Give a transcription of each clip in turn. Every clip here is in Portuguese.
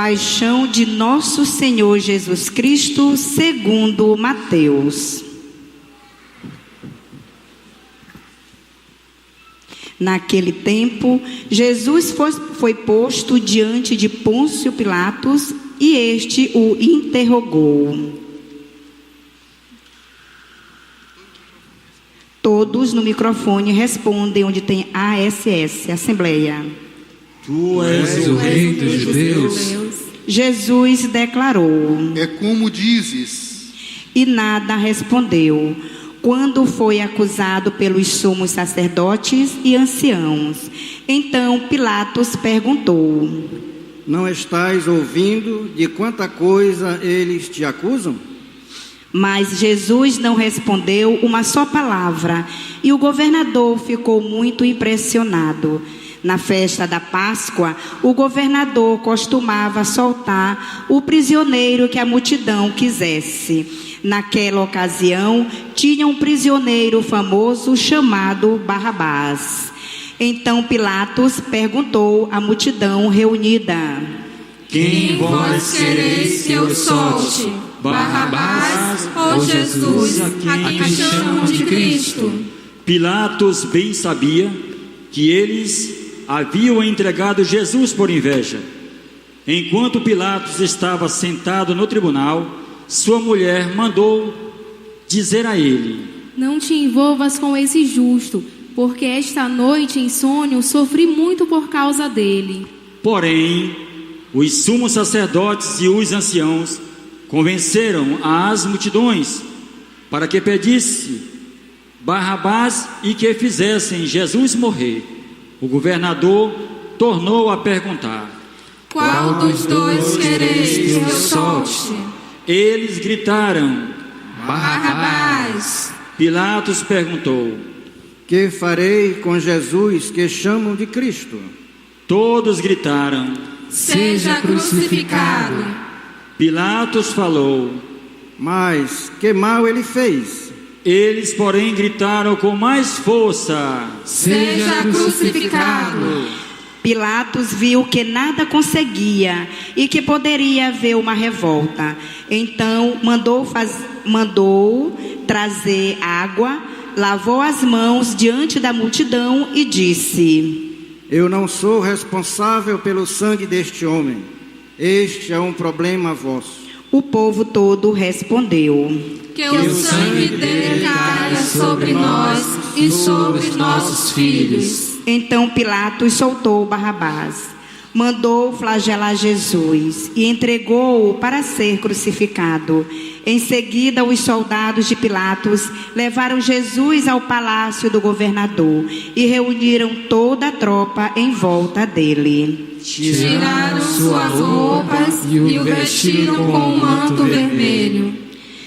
Paixão de Nosso Senhor Jesus Cristo, segundo Mateus. Naquele tempo, Jesus foi posto diante de Pôncio Pilatos e este o interrogou. Todos no microfone respondem onde tem ASS, Assembleia. Tu és o Rei dos Judeus. Jesus declarou. É como dizes. E nada respondeu, quando foi acusado pelos sumos sacerdotes e anciãos. Então Pilatos perguntou: Não estás ouvindo de quanta coisa eles te acusam? Mas Jesus não respondeu uma só palavra, e o governador ficou muito impressionado. Na festa da Páscoa, o governador costumava soltar o prisioneiro que a multidão quisesse. Naquela ocasião, tinha um prisioneiro famoso chamado Barrabás. Então Pilatos perguntou à multidão reunida: Quem vós quereis que eu solte? Barrabás ou Jesus, a quem chamam de Cristo? Pilatos bem sabia que eles haviam entregado Jesus por inveja. Enquanto Pilatos estava sentado no tribunal, sua mulher mandou dizer a ele: Não te envolvas com esse justo, porque esta noite em sonho sofri muito por causa dele. Porém, os sumos sacerdotes e os anciãos convenceram as multidões para que pedisse Barrabás e que fizessem Jesus morrer. O governador tornou a perguntar: Qual dos dois quereis que eu solte? Eles gritaram: Barrabás. Pilatos perguntou: Que farei com Jesus que chamam de Cristo? Todos gritaram: Seja crucificado. Pilatos falou: Mas que mal ele fez? Eles, porém, gritaram com mais força: Seja crucificado. Pilatos viu que nada conseguia e que poderia haver uma revolta. Então mandou trazer água, lavou as mãos diante da multidão e disse: Eu não sou responsável pelo sangue deste homem. Este é um problema vosso. O povo todo respondeu: Que o sangue dele caia sobre nós e sobre os nossos filhos. Então Pilatos soltou Barrabás, mandou flagelar Jesus e entregou-o para ser crucificado. Em seguida, os soldados de Pilatos levaram Jesus ao palácio do governador e reuniram toda a tropa em volta dele. Tiraram suas roupas e o vestiram com um manto vermelho.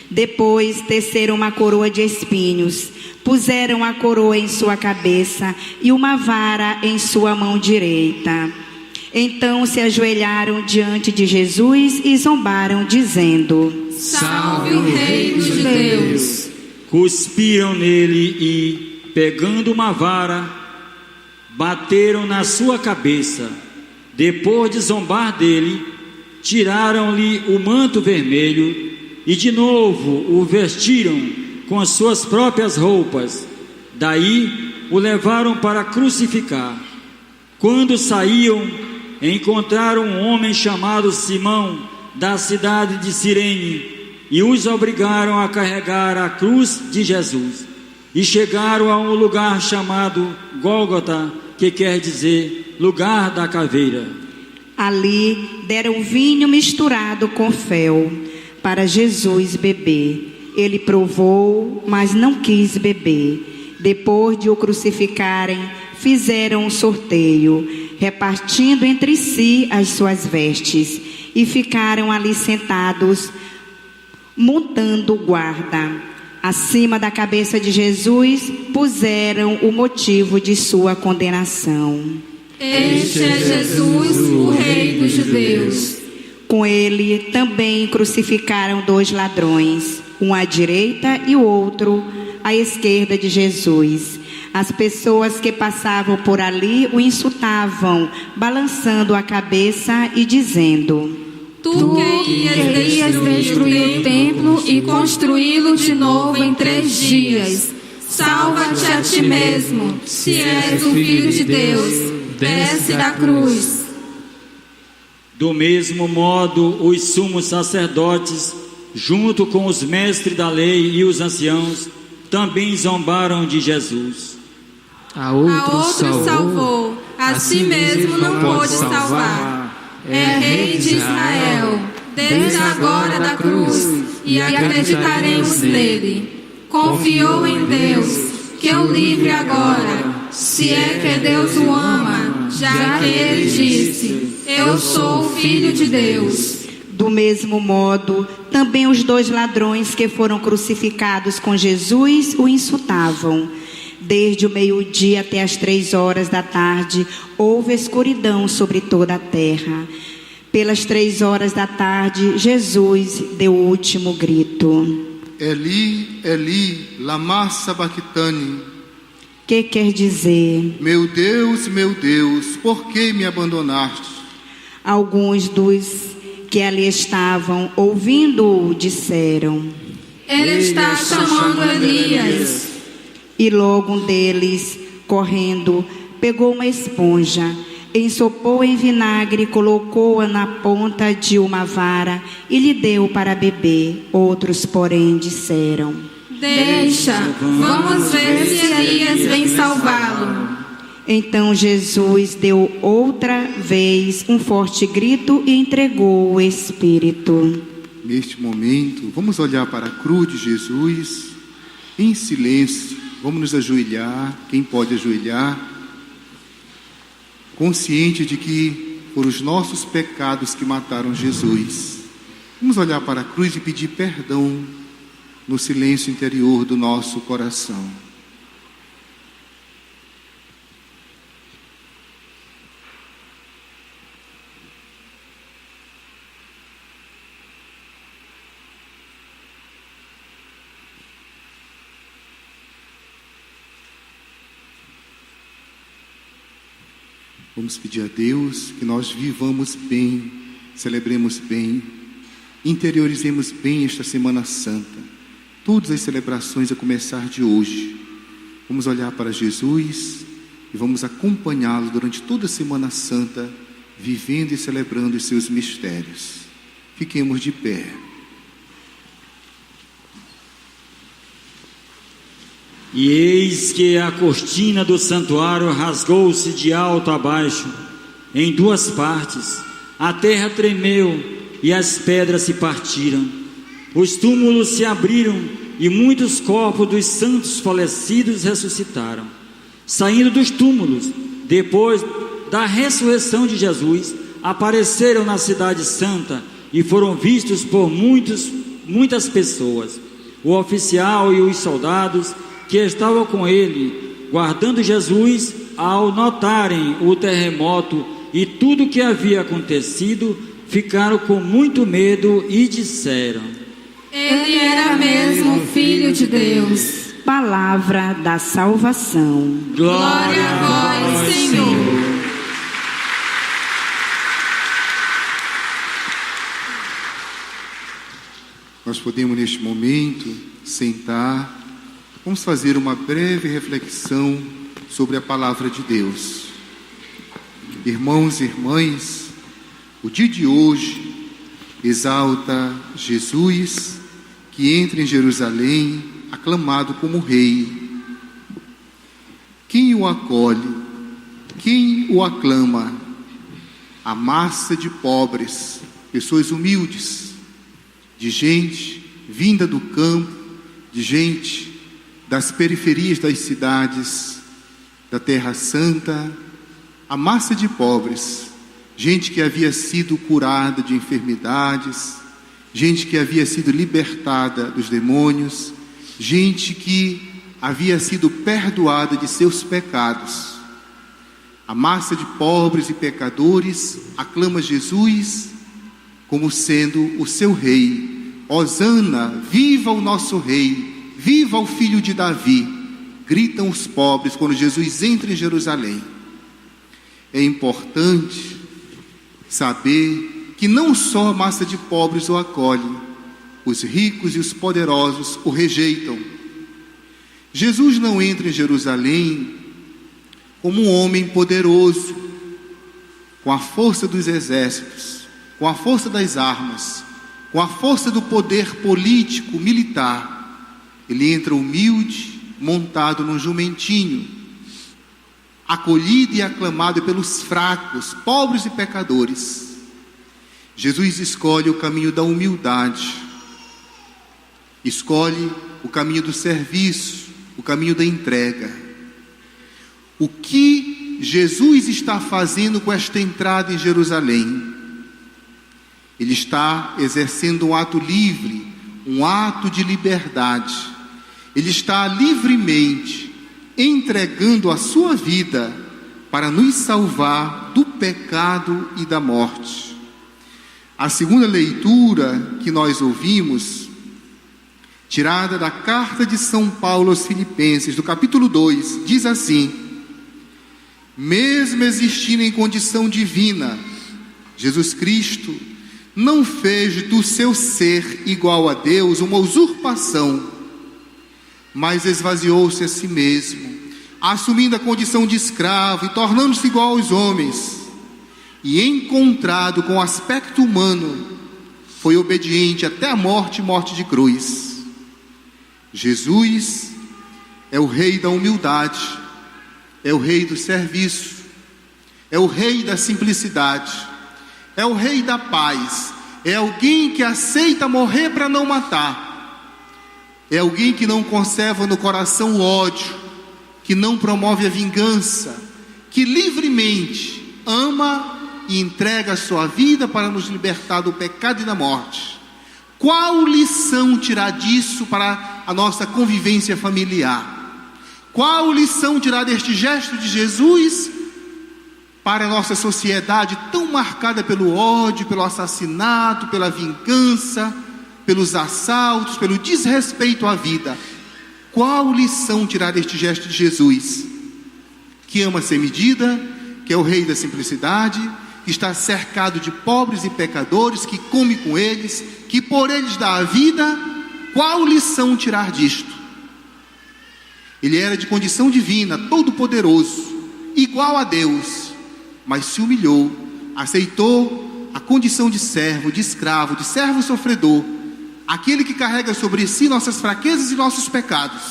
Depois teceram uma coroa de espinhos, puseram a coroa em sua cabeça e uma vara em sua mão direita. Então se ajoelharam diante de Jesus e zombaram, dizendo: Salve o Rei dos Judeus. Cuspiram nele e, pegando uma vara, bateram na sua cabeça. Depois de zombar dele, tiraram-lhe o manto vermelho e de novo o vestiram com as suas próprias roupas. Daí o levaram para crucificar. Quando saíam, encontraram um homem chamado Simão, da cidade de Cirene, e os obrigaram a carregar a cruz de Jesus. E chegaram a um lugar chamado Gólgota, que quer dizer lugar da caveira. Ali deram vinho misturado com fel para Jesus beber. Ele provou, mas não quis beber. Depois de o crucificarem, fizeram um sorteio, repartindo entre si as suas vestes, e ficaram ali sentados, montando guarda. Acima da cabeça de Jesus, puseram o motivo de sua condenação. Este é Jesus, o Rei dos Judeus. Com ele também crucificaram 2 ladrões, um à direita e o outro à esquerda de Jesus. As pessoas que passavam por ali o insultavam, balançando a cabeça e dizendo: Tu querias destruir o templo e construí-lo de novo em 3 dias. Salva-te a ti mesmo, se és o Filho de Deus. Desce da cruz. Do mesmo modo, os sumos sacerdotes, junto com os mestres da lei e os anciãos, também zombaram de Jesus. A outro salvou, a si mesmo não pôde salvar. É Rei de Israel, desde agora da cruz, e acreditaremos nele. Confiou em Deus, que o livre agora, se é que Deus o ama, já que ele disse: eu sou o Filho de Deus. Do mesmo modo, também os 2 ladrões que foram crucificados com Jesus o insultavam. Desde o meio-dia até as 3 horas da tarde, houve escuridão sobre toda a terra. Pelas 3 horas da tarde, Jesus deu o último grito. Eli, Eli, lama sabachthani. Que quer dizer? Meu Deus, por que me abandonaste? Alguns dos que ali estavam, ouvindo-o, disseram: Ele está chamando Elias. E logo um deles, correndo, pegou uma esponja, ensopou em vinagre, colocou-a na ponta de uma vara e lhe deu para beber. Outros, porém, disseram: Deixa, vamos ver se Elias vem salvá-lo. Então Jesus deu outra vez um forte grito e entregou o Espírito. Neste momento, vamos olhar para a cruz de Jesus em silêncio. Vamos nos ajoelhar, quem pode ajoelhar, consciente de que foram os nossos pecados que mataram Jesus. Vamos olhar para a cruz e pedir perdão no silêncio interior do nosso coração. Vamos pedir a Deus que nós vivamos bem, celebremos bem, interiorizemos bem esta Semana Santa. Todas as celebrações a começar de hoje. Vamos olhar para Jesus e vamos acompanhá-lo durante toda a Semana Santa, vivendo e celebrando os seus mistérios. Fiquemos de pé. E eis que a cortina do santuário rasgou-se de alto a baixo, em 2 partes. A terra tremeu e as pedras se partiram. Os túmulos se abriram e muitos corpos dos santos falecidos ressuscitaram. Saindo dos túmulos, depois da ressurreição de Jesus, apareceram na cidade santa e foram vistos por muitas pessoas. O oficial e os soldados que estavam com ele, guardando Jesus, ao notarem o terremoto e tudo o que havia acontecido, ficaram com muito medo e disseram: Ele era mesmo o Filho de Deus. Palavra da salvação. Glória a vós, Senhor. Nós podemos neste momento sentar. Vamos fazer uma breve reflexão sobre a palavra de Deus. Irmãos e irmãs, o dia de hoje exalta Jesus, que entra em Jerusalém aclamado como rei. Quem o acolhe? Quem o aclama? A massa de pobres, pessoas humildes, de gente vinda do campo, de gente das periferias das cidades, da Terra Santa, a massa de pobres, gente que havia sido curada de enfermidades, gente que havia sido libertada dos demônios, gente que havia sido perdoada de seus pecados. A massa de pobres e pecadores aclama Jesus como sendo o seu rei. Hosana, viva o nosso rei! Viva o filho de Davi, gritam os pobres quando Jesus entra em Jerusalém. É importante saber que não só a massa de pobres o acolhe, os ricos e os poderosos o rejeitam. Jesus não entra em Jerusalém como um homem poderoso, com a força dos exércitos, com a força das armas, com a força do poder político, militar. Ele entra humilde, montado num jumentinho, acolhido e aclamado pelos fracos, pobres e pecadores. Jesus escolhe o caminho da humildade, escolhe o caminho do serviço, o caminho da entrega. O que Jesus está fazendo com esta entrada em Jerusalém? Ele está exercendo um ato livre, um ato de liberdade. Ele está livremente entregando a sua vida para nos salvar do pecado e da morte. A segunda leitura que nós ouvimos, tirada da carta de São Paulo aos Filipenses, do capítulo 2, diz assim: mesmo existindo em condição divina, Jesus Cristo não fez do seu ser igual a Deus uma usurpação, mas esvaziou-se a si mesmo, assumindo a condição de escravo e tornando-se igual aos homens, e encontrado com aspecto humano, foi obediente até a morte e morte de cruz. Jesus é o rei da humildade, é o rei do serviço, é o rei da simplicidade, é o rei da paz, é alguém que aceita morrer para não matar, é alguém que não conserva no coração o ódio, que não promove a vingança, que livremente ama e entrega a sua vida para nos libertar do pecado e da morte. Qual lição tirar disso para a nossa convivência familiar? Qual lição tirar deste gesto de Jesus para a nossa sociedade tão marcada pelo ódio, pelo assassinato, pela vingança, pelos assaltos, pelo desrespeito à vida? Qual lição tirar deste gesto de Jesus, que ama sem medida, que é o rei da simplicidade, que está cercado de pobres e pecadores, que come com eles, que por eles dá a vida? Qual lição tirar disto? Ele era de condição divina, todo poderoso, igual a Deus, mas se humilhou, aceitou a condição de servo, de escravo, de servo sofredor, aquele que carrega sobre si nossas fraquezas e nossos pecados.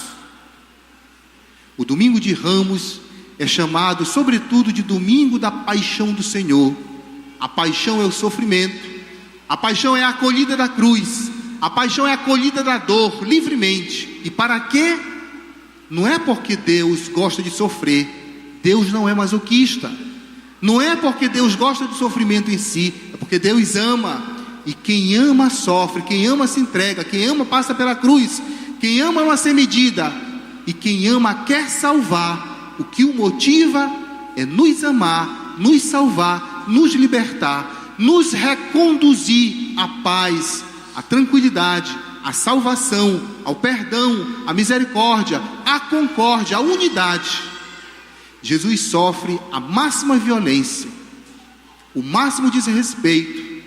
O domingo de Ramos é chamado sobretudo de domingo da paixão do Senhor. A paixão é o sofrimento, a paixão é a acolhida da cruz, a paixão é a acolhida da dor, livremente. E para quê? Não é porque Deus gosta de sofrer, Deus não é masoquista. Não é porque Deus gosta de sofrimento em si, é porque Deus ama. E quem ama sofre, quem ama se entrega, quem ama passa pela cruz, quem ama sem medida, e quem ama quer salvar. O que o motiva é nos amar, nos salvar, nos libertar, nos reconduzir à paz, à tranquilidade, à salvação, ao perdão, à misericórdia, à concórdia, à unidade. Jesus sofre a máxima violência, o máximo desrespeito,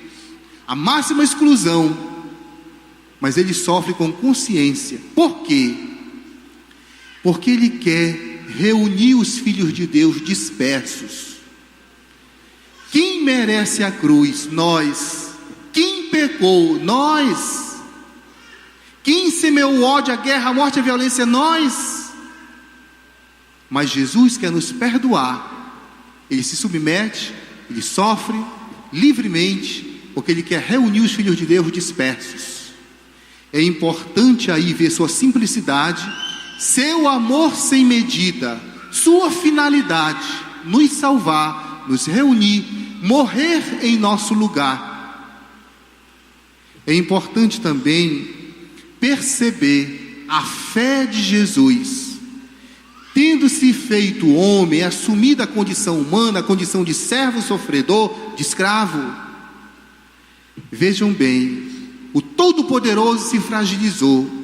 a máxima exclusão, mas ele sofre com consciência. Por quê? Porque ele quer reunir os filhos de Deus dispersos. Quem merece a cruz? Nós. Quem pecou? Nós. Quem semeou o ódio, a guerra, a morte, a violência? Nós. Mas Jesus quer nos perdoar. Ele se submete, ele sofre livremente, porque ele quer reunir os filhos de Deus dispersos. É importante aí ver sua simplicidade, seu amor sem medida, sua finalidade, nos salvar, nos reunir, morrer em nosso lugar. É importante também perceber a fé de Jesus. Tendo se feito homem, assumida a condição humana, a condição de servo sofredor, de escravo. Vejam bem, o Todo-Poderoso se fragilizou.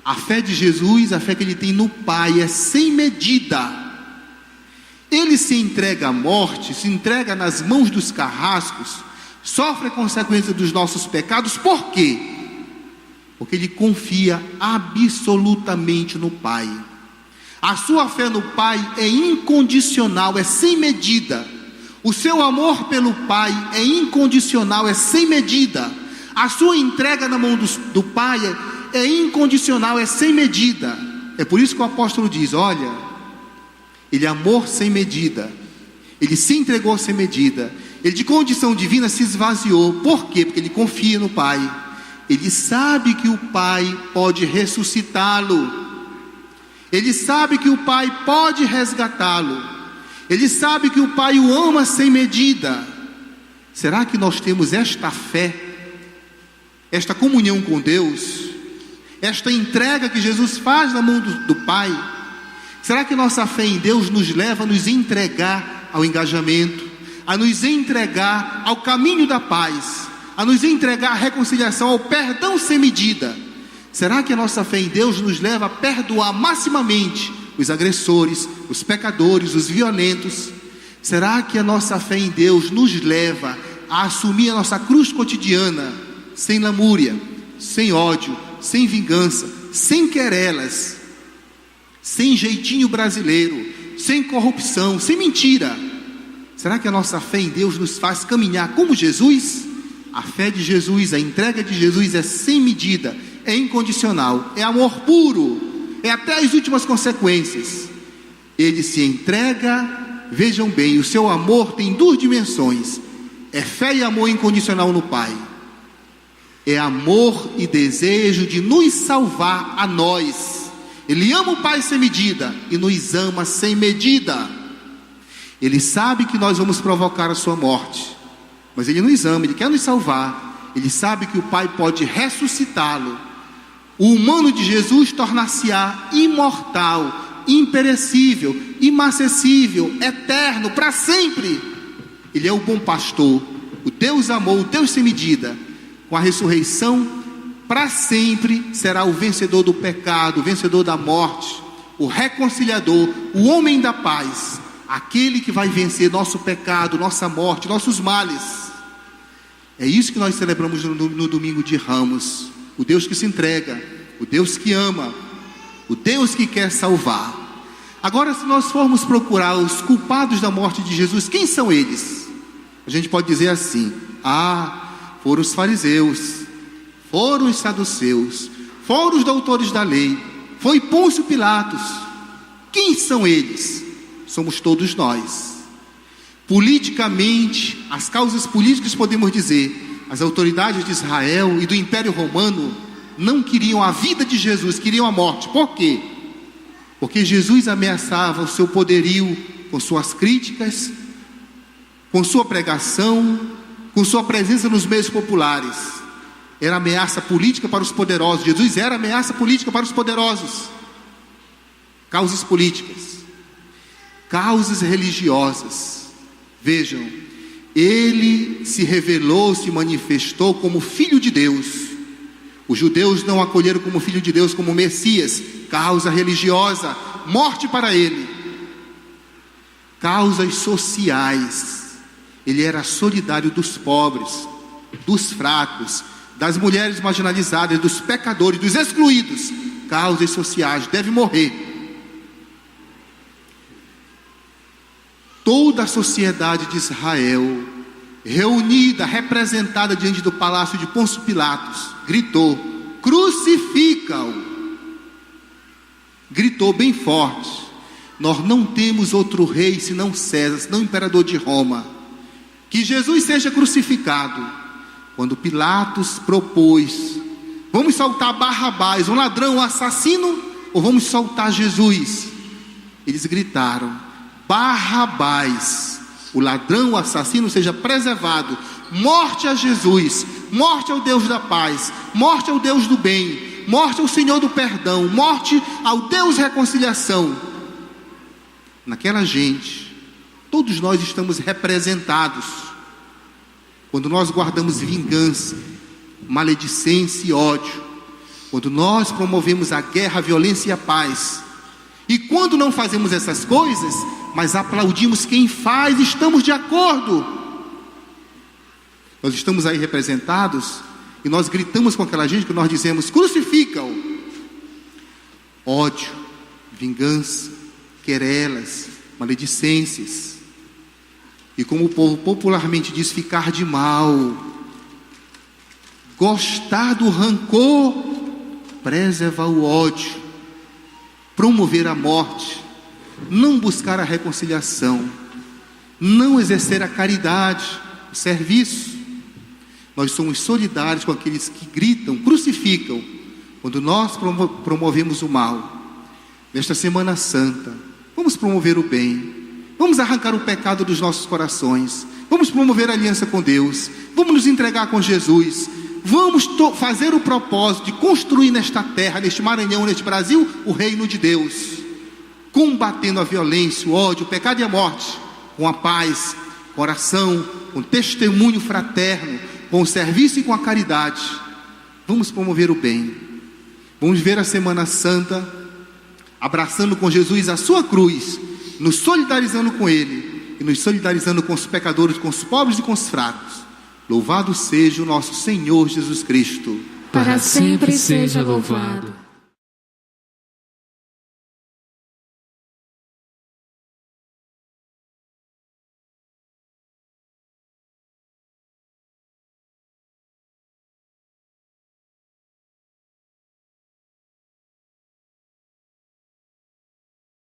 A fé de Jesus, a fé que ele tem no Pai, é sem medida. Ele se entrega à morte, se entrega nas mãos dos carrascos, sofre a consequência dos nossos pecados. Por quê? Porque ele confia absolutamente no Pai. A sua fé no Pai é incondicional, é sem medida. O seu amor pelo Pai é incondicional, é sem medida. A sua entrega na mão do Pai é incondicional, é sem medida. É por isso que o apóstolo diz: olha, ele amou sem medida, ele se entregou sem medida, ele de condição divina se esvaziou. Por quê? Porque ele confia no Pai. Ele sabe que o Pai pode ressuscitá-lo, ele sabe que o Pai pode resgatá-lo, ele sabe que o Pai o ama sem medida. Será que nós temos esta fé, esta comunhão com Deus, esta entrega que Jesus faz na mão do Pai? Será que nossa fé em Deus nos leva a nos entregar ao engajamento, a nos entregar ao caminho da paz, a nos entregar à reconciliação, ao perdão sem medida? Será que a nossa fé em Deus nos leva a perdoar maximamente os agressores, os pecadores, os violentos? Será que a nossa fé em Deus nos leva a assumir a nossa cruz cotidiana, sem lamúria, sem ódio, sem vingança, sem querelas, sem jeitinho brasileiro, sem corrupção, sem mentira? Será que a nossa fé em Deus nos faz caminhar como Jesus? A fé de Jesus, a entrega de Jesus é sem medida, é incondicional, é amor puro, é até as últimas consequências. Ele se entrega, vejam bem, o seu amor tem duas dimensões: é fé e amor incondicional no Pai, é amor e desejo de nos salvar a nós. Ele ama o Pai sem medida e nos ama sem medida. Ele sabe que nós vamos provocar a sua morte, mas Ele nos ama, Ele quer nos salvar. Ele sabe que o Pai pode ressuscitá-lo. O humano de Jesus tornar-se-á imortal, imperecível, imacessível, eterno, para sempre. Ele é o bom pastor, o Deus amor, o Deus sem medida. Com a ressurreição, para sempre será o vencedor do pecado, o vencedor da morte, o reconciliador, o homem da paz, aquele que vai vencer nosso pecado, nossa morte, nossos males. É isso que nós celebramos no domingo de Ramos. O Deus que se entrega, o Deus que ama, o Deus que quer salvar. Agora, se nós formos procurar os culpados da morte de Jesus, quem são eles? A gente pode dizer assim: foram os fariseus, foram os saduceus, foram os doutores da lei, foi Pôncio Pilatos. Quem são eles? Somos todos nós. Politicamente, as causas políticas, podemos dizer, as autoridades de Israel e do Império Romano não queriam a vida de Jesus, queriam a morte. Por quê? Porque Jesus ameaçava o seu poderio com suas críticas, com sua pregação, com sua presença nos meios populares. Era ameaça política para os poderosos. Jesus era ameaça política para os poderosos. Causas políticas, causas religiosas. Vejam, ele se revelou, se manifestou como Filho de Deus. Os judeus não acolheram como Filho de Deus, como Messias. Causa religiosa, morte para ele. Causas sociais, ele era solidário dos pobres, dos fracos, das mulheres marginalizadas, dos pecadores, dos excluídos. Causas sociais, deve morrer. Toda a sociedade de Israel, reunida, representada diante do palácio de Pôncio Pilatos, gritou: crucifica-o! Gritou bem forte: nós não temos outro rei senão César, senão imperador de Roma. Que Jesus seja crucificado. Quando Pilatos propôs: vamos soltar Barrabás, um ladrão, um assassino, ou vamos soltar Jesus? Eles gritaram: Barrabás, o ladrão, o assassino, seja preservado. Morte a Jesus, morte ao Deus da paz, morte ao Deus do bem, morte ao Senhor do perdão, morte ao Deus reconciliação. Naquela gente, todos nós estamos representados. Quando nós guardamos vingança, maledicência e ódio, quando nós promovemos a guerra, a violência e a paz, e quando não fazemos essas coisas, mas aplaudimos quem faz, estamos de acordo. Nós estamos aí representados e nós gritamos com aquela gente que nós dizemos: crucifica-o. Ódio, vingança, querelas, maledicências. E como o povo popularmente diz, ficar de mal, gostar do rancor, preservar o ódio, promover a morte, não buscar a reconciliação, não exercer a caridade, o serviço. Nós somos solidários com aqueles que gritam, crucificam, quando nós promovemos o mal. Nesta Semana Santa, vamos promover o bem, vamos arrancar o pecado dos nossos corações, vamos promover a aliança com Deus, vamos nos entregar com Jesus, vamos fazer o propósito de construir nesta terra, neste Maranhão, neste Brasil, o reino de Deus, combatendo a violência, o ódio, o pecado e a morte, com a paz, com oração, com testemunho fraterno, com o serviço e com a caridade. Vamos promover o bem, vamos ver a Semana Santa abraçando com Jesus a sua cruz, nos solidarizando com Ele e nos solidarizando com os pecadores, com os pobres e com os fracos. Louvado seja o nosso Senhor Jesus Cristo. Para sempre seja louvado.